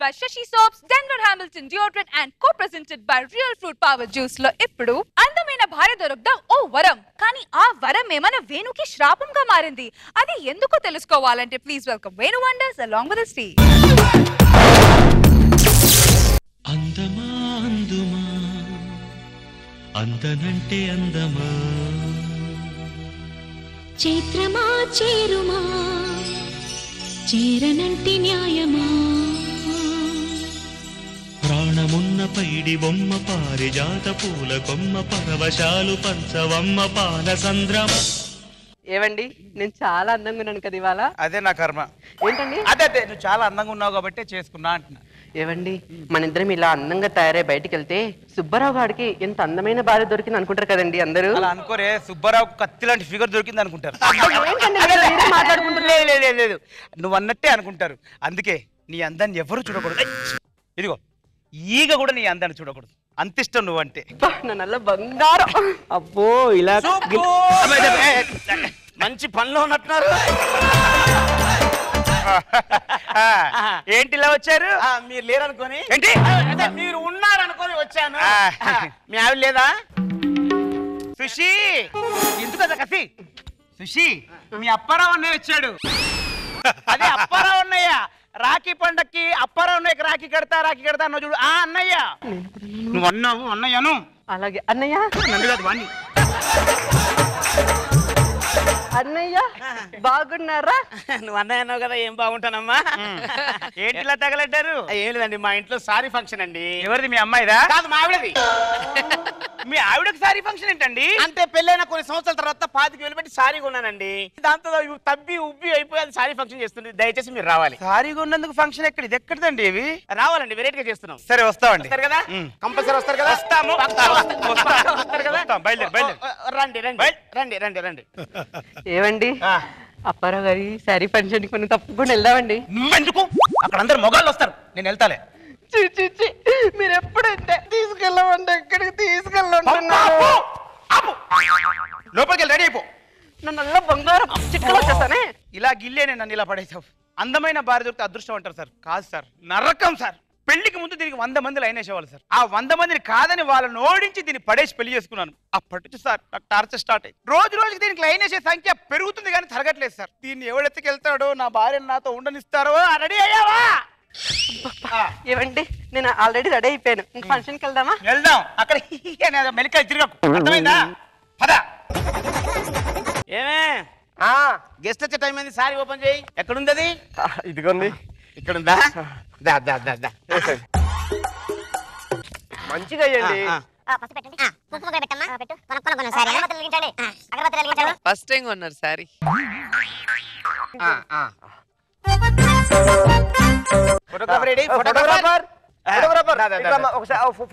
by Shashi Soaps, Denver Hamilton Deodorant and co-presented by Real Fruit Power Juice లో ఇప్పుడు అందమైన భార్య దొరకడం ఓ వరం, కానీ ఆ వరం మన వేణుకి శ్రాపంగా మారింది. అది ఎందుకో తెలుసుకోవాలంటే please welcome Venu wonders along with the stage. అందమా అందుమా అందనంటే అందమా చైత్రమా చేరుమా చేరనంటి న్యాయమా ప్రాణమున్న పైడి బొమ్మ పారిజాత పూల కొమ్మ పరవశాలు పంచవమ్మ పాల సంద్రమ. ఏవండి నేను చాలా అందంగా ఉన్నాను కదా ఇవాళ. అదే నా కర్మ. ఏంటండి? అదే నువ్వు చాలా అందంగా ఉన్నావు కాబట్టి చేసుకున్నా అంటున్నా. ఏవండి మన ఇద్దరం ఇలా అందంగా తయారై బయటికి వెళ్తే సుబ్బారావు గారికి ఎంత అందమైన భార్య దొరికింది అనుకుంటారు కదండి అందరూ. అలా అనుకోరే, సుబ్బారావు కత్తి లాంటి ఫిగర్ దొరికింది అనుకుంటారు. లేదు నువ్వు అన్నట్టే అనుకుంటారు. అందుకే నీ అందాన్ని ఎవరు చూడకూడదు. ఇదిగో ఈగ కూడా నీ అందాన్ని చూడకూడదు, అంత ఇష్టం నువ్వంటే. నల్ల బంగారం. అబ్బో ఇలా మంచి పనిలో ఉన్నట్టున్నారు. ఏంటి ఇలా వచ్చారు? మీరు లేరనుకొని. ఏంటి మీరు ఉన్నారనుకొని వచ్చాను. మీ ఆవిడ లేదా? సుషి ఎందుకు కదా కసి? సుషి మీ అప్పారావు అన్నయ్య వచ్చాడు. అదే అప్పారావు అన్నయ్య. రాఖీ పండక్కి అప్పారావు అన్నయ్యకి రాఖీ కడతా అన్న చూడు. ఆ అన్నయ్య నువ్వు అన్నావు అన్నయ్యను. అలాగే అన్నయ్య. నన్ను కాదు వాణ్ణి. అన్నయ్య బాగున్నారా? నువ్వు అన్నయ్య అన్నావు కదా, ఏం బాగుంటానమ్మా. ఏంటి ఇలా తగలడ్డారు? ఏం లేదండి, మా ఇంట్లో సారీ ఫంక్షన్ అండి. ఎవరిది? మీ అమ్మాయిదా? కాదు, మా ఆవిడది. మీ ఆవిడకి సారీ ఫంక్షన్ ఏంటండి? అంటే పెళ్ళైన కొన్ని సంవత్సరాల తర్వాత 25,000 పెట్టి సారీ కొన్నానండి. దాంతో తబ్బి ఉబ్బి అయిపోయి అది సారీ ఫంక్షన్ చేస్తుంది. దయచేసి మీరు రావాలి. సారీ కొన్నందుకు ఫంక్షన్ ఎక్కడ? ఇది ఎక్కడిదండి? ఇవి రావాలండి, వెరైటీగా చేస్తున్నాం. సరే వస్తామండి. వస్తారు కదా? కంపల్సరీ వస్తారు కదా? వస్తాము. వస్తారు కదా? రండి రండి రండి రండి రండి. ఏవండి అప్పారావు గారి శారీ ఫంక్షన్ కి మనం తప్పకుండా వెళ్దామండి. నువ్వెందుకు? అక్కడ అందరు మొగాళ్ళు వస్తారు, నేను వెళ్తాలే. మీరు ఎప్పుడంటే తీసుకెళ్ళమంటే ఎక్కడికి తీసుకెళ్ళండి. లోపలికి వెళ్ళి రెడీ అయిపో. నల్ల బంగారం చిక్కలు వచ్చేస్తానే. ఇలా గిల్లేనే నన్ను ఇలా పడేసావు. అందమైన భార్య దొరికితే అదృష్టం అంటారు సార్. కాదు సార్, నరకం సార్. పెళ్లికి ముందు దీనికి 100 మంది లైన్ వేసేవాళ్ళు సార్. ఆ 100 మందిని కాదని వాళ్ళని ఓడించి దీన్ని పడేసి పెళ్లి చేసుకున్నాను. అప్పటి నుంచి సార్ నాకు టార్చర్ స్టార్ట్ అయ్యి రోజుకి దీనికి లైన్ వేసే సంఖ్య పెరుగుతుంది కానీ తరగట్లేదు సార్. దీన్ని ఎవడెత్తుకెళ్తాడో, నా భార్యను నాతో ఉండనిస్తారో. రెడీ అయ్యావా? ఏవండి నేను ఆల్రెడీ రెడీ అయిపోయాను. ఇంక ఫంక్షన్కి వెళ్దామా? వెళ్దాం. అక్కడ మెలికలు తిరగకు, అర్థమైందా? పద. ఏమే గెస్ట్ వచ్చే టైం అయింది, సారీ ఓపెన్ చేయి. ఎక్కడుంది అది? ఇదిగోండి. ఇక్కడుందా? మంచిగా అయ్యండి. ఫస్ట్ టైం కొన్నారు సారీ.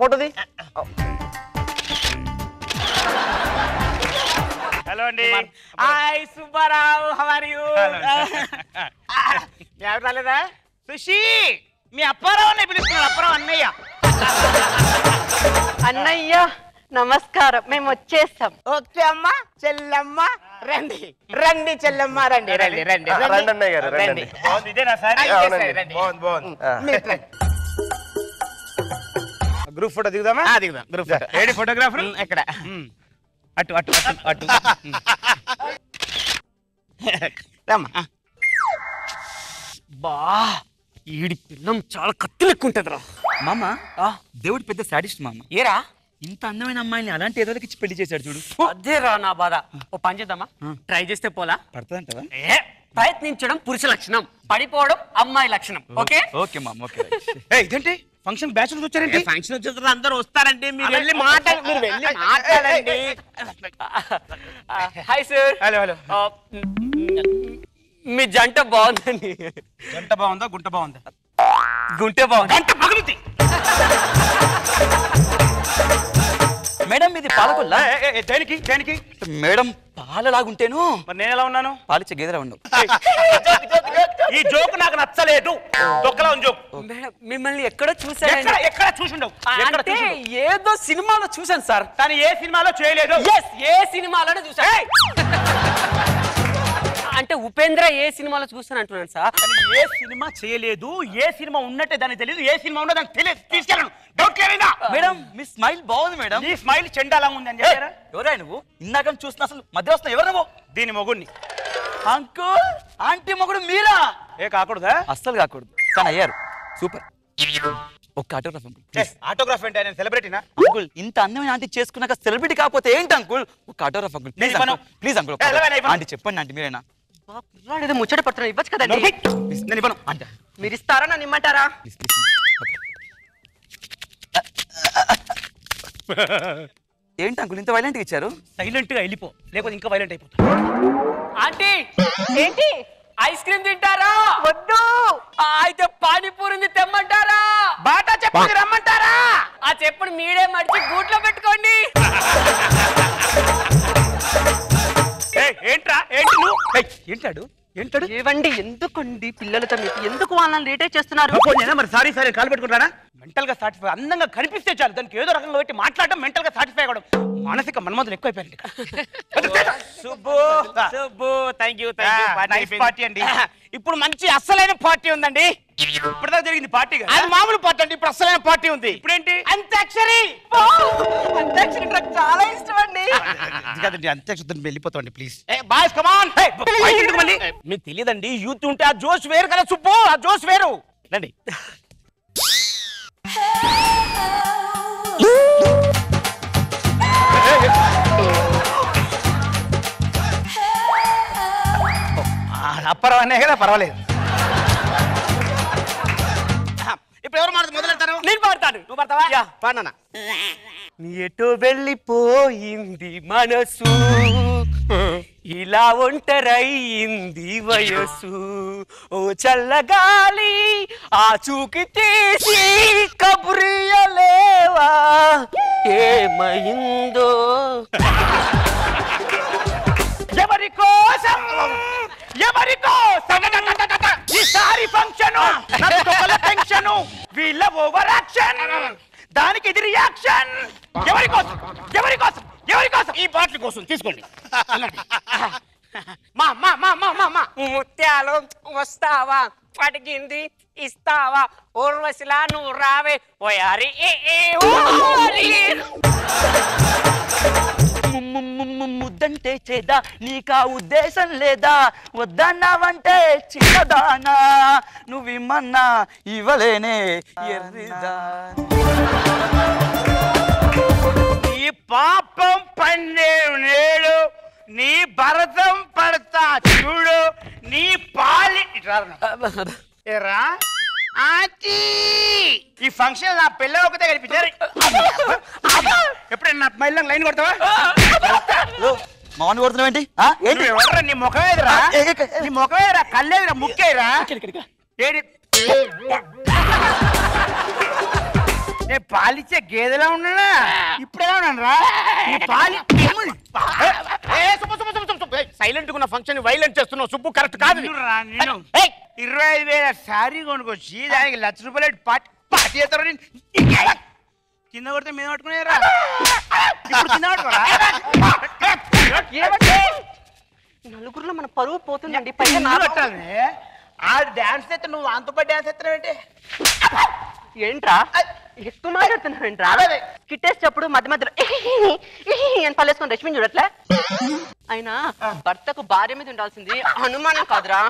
ఫోటోది. హలో అండి. Hi Subbarao, how are you? మీ ఆవిడ రాలేదా? సుషి మీ అప్పారావు అన్నయ్య పిలుస్తున్నారు. అప్పారావు అన్నయ్య. అన్నయ్య నమస్కారం, మేము వచ్చేస్తాం. ఓకే అమ్మా, చెల్లమ్మ రండి రండి, చెల్లమ్మ రండి రండి రండి రండి. బాగుంది, ఇదేనా సారీ? బాగుంది. గ్రూప్ ఫోటో దిగుదామా? దిగుదాం. Group photo. ఏడి ఫోటోగ్రాఫర్ ఎక్కడ? అటు అటు అటు అటు. రమ్మా. బా ఈడి పిల్లం చాలా కత్తి లెక్క ఉంటది రా మామ. దేవుడు పెద్ద సాడిస్ట్ మామ. ఏరా ఇంత అందమైన అమ్మాయిని అలాంటి ఏదో ఇచ్చి పెళ్లి చేశాడు చూడు. అదే రా నా బాధ. ఓ పని చేద్దామా? ట్రై చేస్తే పోలా? పడుతుందంటవా? ప్రయత్నించడం పురుష లక్షణం, పడిపోవడం అమ్మాయి లక్షణం. ఓకే ఓకే మామ, ఓకే. ఇదేంటి ఫంక్షన్ బ్యాచులర్స్ వచ్చారండి? ఫంక్షన్ వచ్చేది అందరూ వస్తారండి. మీరు వెళ్ళి మాట్లాడండి. Hi sir. Hello hello. మీ జంట బాగుందండి. గంట బాగుందా గుంట బాగుందా? గుంటే బాగుంది. గంట పగులుద్ది. మేడం ఇది పాలకొల్లా? దేనికి దేనికి? మేడం పాలలాగుంటేను మరి నేను ఎలా ఉన్నాను? పాలిచ్చే గేదెలా ఉండవు. ఈ జోక్ నాకు నచ్చలేదు. దొక్కలా ఉంది జోక్. మేడం మిమ్మల్ని ఎక్కడో చూసాను. ఎక్కడ చూసిండవు? అంటే ఏదో సినిమాలో చూసాను సార్. కానీ ఏ సినిమాలో చేయలేదు. ఏ సినిమాలోనే చూసాను. అంటే ఉపేంద్ర ఏ సినిమాలో చూస్తాను అంటున్నాను సార్. ఏ సినిమా చేయలేదు, ఏ సినిమా ఉన్నట్టే దానికి తెలియదు, ఏ సినిమా ఉన్నదో దానికి తెలియదు. తీసుకెళ్ళను. Doubt clear. మేడం మీ స్మైల్ బాగుంది మేడం. నీ స్మైల్ చెండాలా ఉంది అని చెప్పారా? ఎవరా నువ్వు? ఇందాక చూస్తున్నా, అసలు మధ్య వస్తున్నా. ఎవరు నువ్వు? దీని మొగుడిని. అంకుల్ ఆంటీ మొగుడు మీరా? ఏ కాకూడదా? అస్సలు కాకూడదు, కానీ అయ్యారు. సూపర్. ఒక్క ఆటోగ్రాఫ్ అంకుల్. ఆటోగ్రాఫ్ అంటే నేను సెలబ్రిటీనా? అంకుల్ ఇంత అందమైన ఆంటీ చేసుకున్నాక సెలబ్రిటీ కాకపోతే ఏంటి అంకుల్? ఒక్క autograph uncle please. Please uncle aunty చెప్పండి ఆంటీ మీరేనా? ఏదో ముచ్చట పడుతున్నా ఇవ్వచ్చు కదండి. నేను ఇవ్వను. మీరు ఇస్తారా నన్ను ఇమ్మంటారా? ఏంటి అంకుల్ ఇంత వైలెంట్ ఇచ్చారు? సైలెంట్ గా వెళ్ళిపో, లేకపోతే ఇంకా వైలెంట్ అయిపోతా. ఆంటీ ఏంటి? ఐస్ క్రీమ్ తింటారా? వద్దు. అయితే పానీపూరిని తెమ్మంటారా? బాటా చెప్పి రమ్మంటారా? ఆ చెప్పుని మీడే మడిచి గూట్లో పెట్టుకోండి. ఏంట్రా? ఏంటి నువ్వు? ఏంటాడు? ఏంటాడు? ఏవండి ఎందుకండి పిల్లలతో మీకు ఎందుకు వాళ్ళని లేటే చేస్తున్నారు? మరి సారీ సారీ కాలు పెట్టుకుంటారా? మెంటల్ గా సాటిస్ఫై, అందంగా కనిపిస్తే చాలు, దానికి ఏదో రకంగా పెట్టి మాట్లాడటం మెంటల్ గా సాటిస్ఫై అవ్వడం. మానసిక మన్మధులు ఎక్కువైపోయారు. పార్టీ అండి. ఇప్పుడు మంచి అస్సలైన పార్టీ ఉందండి. ఇప్పటిదాకా జరిగింది పార్టీ అది మామూలు పార్టీ అండి, ఇప్పుడు అస్సలైన పార్టీ ఉంది. ఇప్పుడేంటి? అంత్యాక్షరి. అంత్యాక్షరి నాకు చాలా ఇష్టం అండి. కాదండి, అంత్యాక్షరి వెళ్ళిపోతాండి ప్లీజ్. Boys come on. మీకు తెలియదండి, యూత్ ఉంటే ఆ జోష్ వేరు కదా సుబ్బు, ఆ జోష్ వేరు. రండి. అప్పరం అనే కదా, పర్వాలేదు. ఇప్పుడు ఎవరు మాట మొదలెడతారు? నేను పాడతాను. నువ్వు పాడతావా? పాడనా? ఎటో వెళ్ళిపోయింది మనసు, ఇలా ఒంటరయింది వయసు, ఓ చల్లగాలి ఆ చూకి తీసి కబురియలేవా, ఏమైందో. ఎవరి కోసం ఎవరి కోసం ఈసారి ఫంక్షన్, టెన్షన్, వీళ్ళ ఓవర్ యాక్షన్, దానికి ఇది రియాక్షన్. ఎవరి కోసం ఎవరి కోసం ఎవరి కోసం? ఈ బాటిల్ కోసం తీసుకోండి. మా మా మా మా మా మా ముత్యాలు వస్తావా, అడిగింది ఇస్తావా, ఊర్వశిలా నువ్వు రావే ఓయారి. ముద్దంటే చేదా నీకా ఉద్దేశం లేదా, వద్దన్నావంటే చిన్నదానా, నువ్విమ్మన్నా ఇవ్వలేనే ఎర్రిదా. నీ పాపం పన్నే నేడు, నీ భరతం పడతా చూడు, నీ పాలి ఏరా ఆంటీ. ఈ ఫంక్షన్ నా పిల్ల ఒకటే కనిపించారు. ఎప్పుడైనా నా మహిళ లైన్ కొడతావా? మామూలు కొడుతున్నావు ఏంటి? ఎవర్రా నీ ముఖం ఏదిరా? నీ ముఖం ఏదిరా? కళ్ళేదిరా? ముక్కేదిరా? ఏడి నేను పాలిచ్చే గేదెలా ఉన్నానా? ఇప్పుడు ఎలా ఉన్నాను రా? పాలి సైలెంట్ ఉన్న ఫంక్షన్ వైలెంట్ చేస్తున్నావు సుబ్బు, కరెక్ట్ కాదు. నేను 25,000 శారీ కొనుక్కొచ్చి దానికి ₹1,00,000 పార్టీ చేస్తారా? కింద కొడితే మీద పట్టుకునేరా? ఇప్పుడు కింద పట్టుకోరా? నలుగురిలో మన పరువు పోతుందండి. పైగా ఆ డాన్స్ అయితే నువ్వు అంత పడి డాన్స్ ఎత్తావేంటి? ఏంట్రా ఎక్కువ మాట్లాడుతున్నావేంట్రా? కిట్టేసేటప్పుడు మధ్య మధ్యలో అని పలేసుకొని రష్మిని చూడట్లే. అయినా భర్తకు భార్య మీద ఉండాల్సింది అనుమానం కాదురా.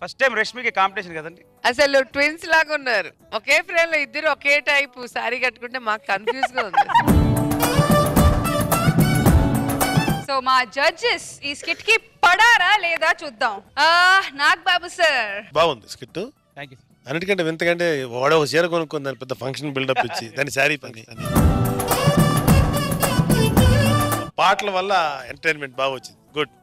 ఫస్ట్ టైం రష్మికి కాంపిటీషన్ కదండి. అసలు ట్విన్స్ లాగా ఉన్నారు. ఒకే ఫ్రేమ్ లో ఇద్దరు ఒకే టైపు సారీ కట్టుకుంటే మాకు కన్ఫ్యూజ్ గా ఉంది. సో మా జడ్జెస్ ఈ స్కిట్ కి పడారా లేదా చూద్దాం. నాగ్ బాబు సార్. బాగుంది స్కిట్. Thank you. అన్నిటికంటే వింతకంటే వాడ ఒక చీర కొనుక్కుంది, దాని పెద్ద ఫంక్షన్ బిల్డప్ ఇచ్చి దాని శారీ పని. పాటల వల్ల ఎంటర్టైన్మెంట్ బాగా వచ్చింది. గుడ్.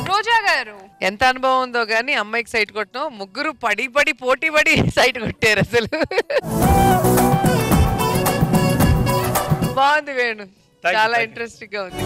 రోజా గారు ఎంత అనుభవం ఉందో గానీ అమ్మాయికి సైట్ కొట్టడం, ముగ్గురు పడి పడి పోటీ పడి సైట్ కొట్టారు. అసలు బాగుంది వేణు, చాలా ఇంట్రెస్టింగ్ గా ఉంది.